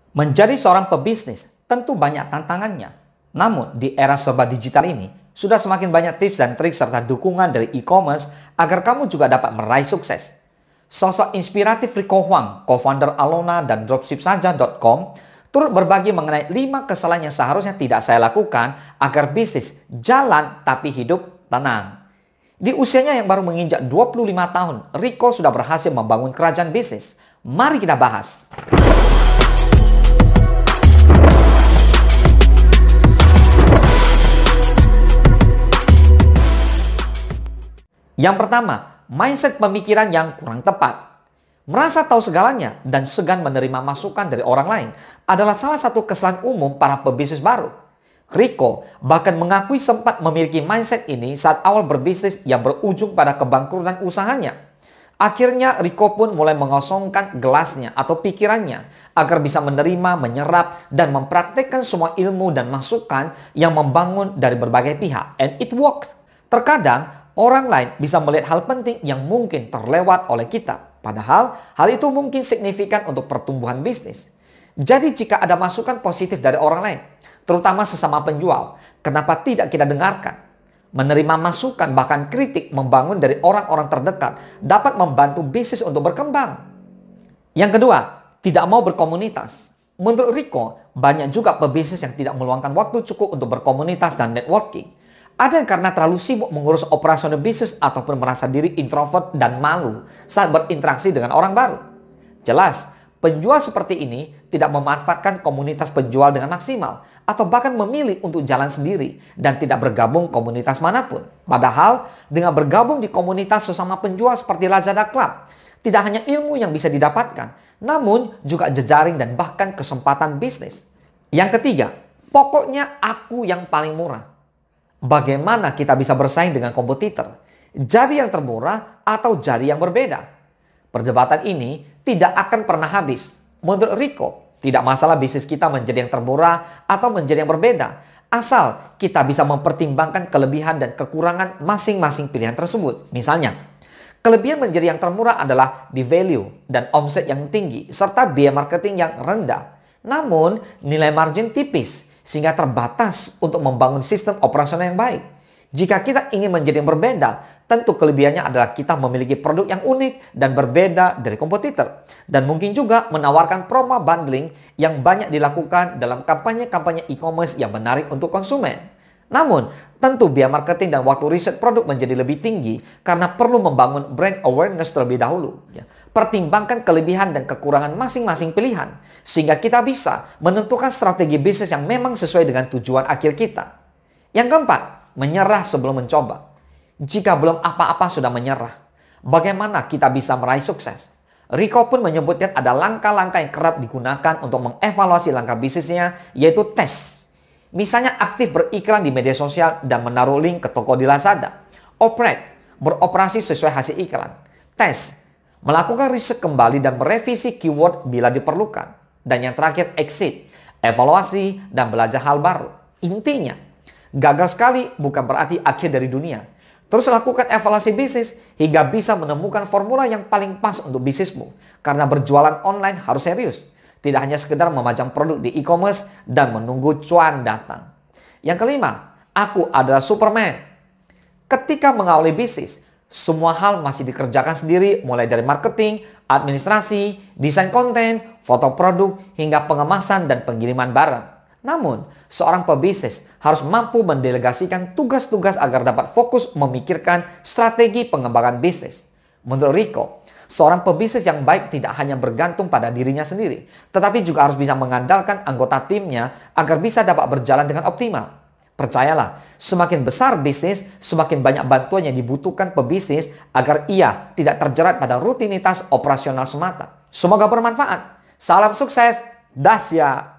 Menjadi seorang pebisnis tentu banyak tantangannya. Namun, di era serba digital ini, sudah semakin banyak tips dan trik serta dukungan dari e-commerce agar kamu juga dapat meraih sukses. Sosok inspiratif Rico Huang, co-founder Alona dan dropshipsaja.com, turut berbagi mengenai 5 kesalahan yang seharusnya tidak saya lakukan agar bisnis jalan tapi hidup tenang. Di usianya yang baru menginjak 25 tahun, Rico sudah berhasil membangun kerajaan bisnis. Mari kita bahas. Yang pertama, mindset pemikiran yang kurang tepat. Merasa tahu segalanya dan segan menerima masukan dari orang lain adalah salah satu kesalahan umum para pebisnis baru. Rico bahkan mengakui sempat memiliki mindset ini saat awal berbisnis yang berujung pada kebangkrutan usahanya. Akhirnya Rico pun mulai mengosongkan gelasnya atau pikirannya agar bisa menerima, menyerap, dan mempraktekkan semua ilmu dan masukan yang membangun dari berbagai pihak. And it worked. Terkadang, orang lain bisa melihat hal penting yang mungkin terlewat oleh kita. Padahal, hal itu mungkin signifikan untuk pertumbuhan bisnis. Jadi jika ada masukan positif dari orang lain, terutama sesama penjual, kenapa tidak kita dengarkan? Menerima masukan bahkan kritik membangun dari orang-orang terdekat dapat membantu bisnis untuk berkembang. Yang kedua, tidak mau berkomunitas. Menurut Rico, banyak juga pebisnis yang tidak meluangkan waktu cukup untuk berkomunitas dan networking. Ada yang karena terlalu sibuk mengurus operasional bisnis ataupun merasa diri introvert dan malu saat berinteraksi dengan orang baru. Jelas, penjual seperti ini tidak memanfaatkan komunitas penjual dengan maksimal atau bahkan memilih untuk jalan sendiri dan tidak bergabung komunitas manapun. Padahal, dengan bergabung di komunitas sesama penjual seperti Lazada Club, tidak hanya ilmu yang bisa didapatkan, namun juga jejaring dan bahkan kesempatan bisnis. Yang ketiga, pokoknya aku yang paling murah. Bagaimana kita bisa bersaing dengan kompetitor? Jadi yang termurah atau jadi yang berbeda? Perdebatan ini tidak akan pernah habis. Menurut Rico, tidak masalah bisnis kita menjadi yang termurah atau menjadi yang berbeda. Asal kita bisa mempertimbangkan kelebihan dan kekurangan masing-masing pilihan tersebut. Misalnya, kelebihan menjadi yang termurah adalah di value dan omset yang tinggi serta biaya marketing yang rendah. Namun, nilai margin tipis sehingga terbatas untuk membangun sistem operasional yang baik. Jika kita ingin menjadi yang berbeda, tentu kelebihannya adalah kita memiliki produk yang unik dan berbeda dari kompetitor. Dan mungkin juga menawarkan promo bundling yang banyak dilakukan dalam kampanye-kampanye e-commerce yang menarik untuk konsumen. Namun, tentu biaya marketing dan waktu riset produk menjadi lebih tinggi karena perlu membangun brand awareness terlebih dahulu. Pertimbangkan kelebihan dan kekurangan masing-masing pilihan sehingga kita bisa menentukan strategi bisnis yang memang sesuai dengan tujuan akhir kita. Yang keempat, menyerah sebelum mencoba. Jika belum apa-apa sudah menyerah, bagaimana kita bisa meraih sukses? Rico pun menyebutkan ada langkah-langkah yang kerap digunakan untuk mengevaluasi langkah bisnisnya, yaitu tes. Misalnya aktif beriklan di media sosial dan menaruh link ke toko di Lazada. Operate, beroperasi sesuai hasil iklan. Tes, melakukan riset kembali dan merevisi keyword bila diperlukan. Dan yang terakhir, exit, evaluasi dan belajar hal baru. Intinya, gagal sekali bukan berarti akhir dari dunia. Terus lakukan evaluasi bisnis hingga bisa menemukan formula yang paling pas untuk bisnismu. Karena berjualan online harus serius. Tidak hanya sekedar memajang produk di e-commerce dan menunggu cuan datang. Yang kelima, aku adalah Superman. Ketika mengawali bisnis, semua hal masih dikerjakan sendiri mulai dari marketing, administrasi, desain konten, foto produk, hingga pengemasan dan pengiriman barang. Namun, seorang pebisnis harus mampu mendelegasikan tugas-tugas agar dapat fokus memikirkan strategi pengembangan bisnis. Menurut Rico, seorang pebisnis yang baik tidak hanya bergantung pada dirinya sendiri, tetapi juga harus bisa mengandalkan anggota timnya agar bisa dapat berjalan dengan optimal. Percayalah, semakin besar bisnis, semakin banyak bantuan yang dibutuhkan pebisnis agar ia tidak terjerat pada rutinitas operasional semata. Semoga bermanfaat. Salam sukses, Dasya.